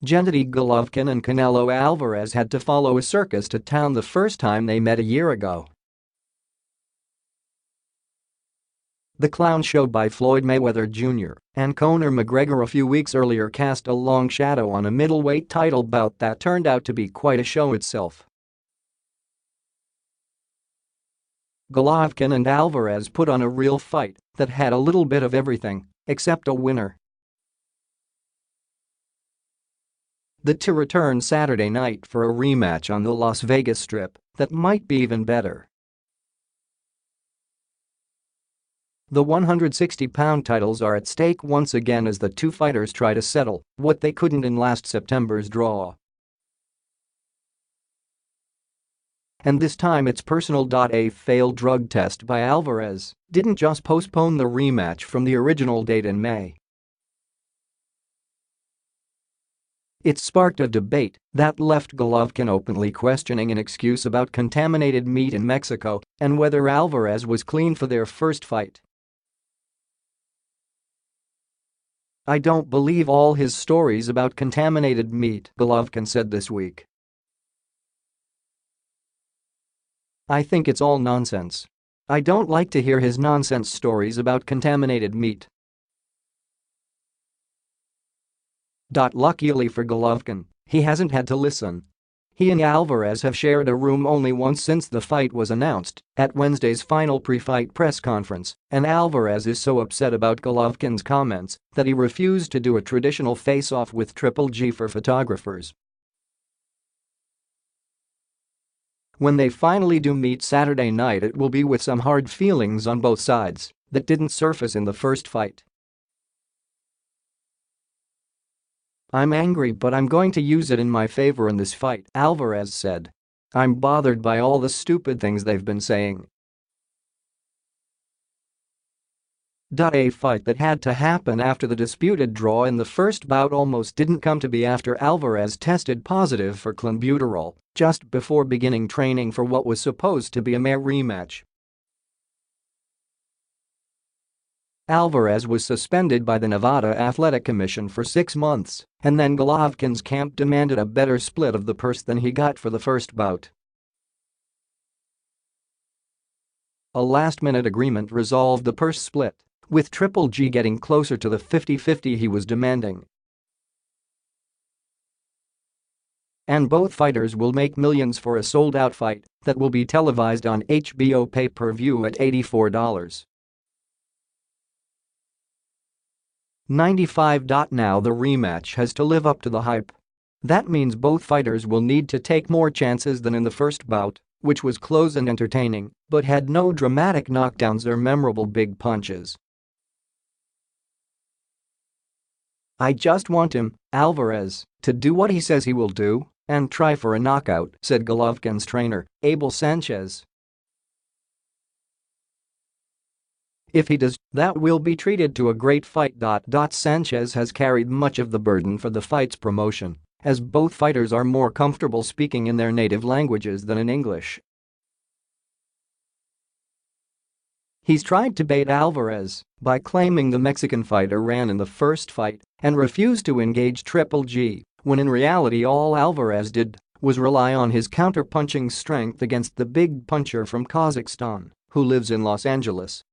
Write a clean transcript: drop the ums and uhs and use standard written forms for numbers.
Gennady Golovkin and Canelo Alvarez had to follow a circus to town the first time they met a year ago. The clown show by Floyd Mayweather Jr. and Conor McGregor a few weeks earlier cast a long shadow on a middleweight title bout that turned out to be quite a show itself. Golovkin and Alvarez put on a real fight that had a little bit of everything except a winner. The two return Saturday night for a rematch on the Las Vegas Strip that might be even better. The 160-pound titles are at stake once again as the two fighters try to settle what they couldn't in last September's draw. And this time it's personal. A failed drug test by Alvarez didn't just postpone the rematch from the original date in May. It sparked a debate that left Golovkin openly questioning an excuse about contaminated meat in Mexico and whether Alvarez was clean for their first fight. "I don't believe all his stories about contaminated meat," Golovkin said this week. "I think it's all nonsense. I don't like to hear his nonsense stories about contaminated meat." Luckily for Golovkin, he hasn't had to listen. He and Alvarez have shared a room only once since the fight was announced at Wednesday's final pre-fight press conference, and Alvarez is so upset about Golovkin's comments that he refused to do a traditional face-off with Triple G for photographers. When they finally do meet Saturday night, it will be with some hard feelings on both sides that didn't surface in the first fight. "I'm angry, but I'm going to use it in my favor in this fight," Alvarez said. "I'm bothered by all the stupid things they've been saying." A fight that had to happen after the disputed draw in the first bout almost didn't come to be after Alvarez tested positive for clenbuterol just before beginning training for what was supposed to be a May rematch. Alvarez was suspended by the Nevada Athletic Commission for 6 months, and then Golovkin's camp demanded a better split of the purse than he got for the first bout. A last-minute agreement resolved the purse split, with Triple G getting closer to the 50-50 he was demanding. And both fighters will make millions for a sold-out fight that will be televised on HBO pay-per-view at $84.95. Now the rematch has to live up to the hype. That means both fighters will need to take more chances than in the first bout, which was close and entertaining but had no dramatic knockdowns or memorable big punches. "I just want him, Alvarez, to do what he says he will do and try for a knockout," said Golovkin's trainer, Abel Sanchez. "If he does, that will be treated to a great fight." Sanchez has carried much of the burden for the fight's promotion, as both fighters are more comfortable speaking in their native languages than in English. He's tried to bait Alvarez by claiming the Mexican fighter ran in the first fight and refused to engage Triple G, when in reality all Alvarez did was rely on his counter-punching strength against the big puncher from Kazakhstan, who lives in Los Angeles.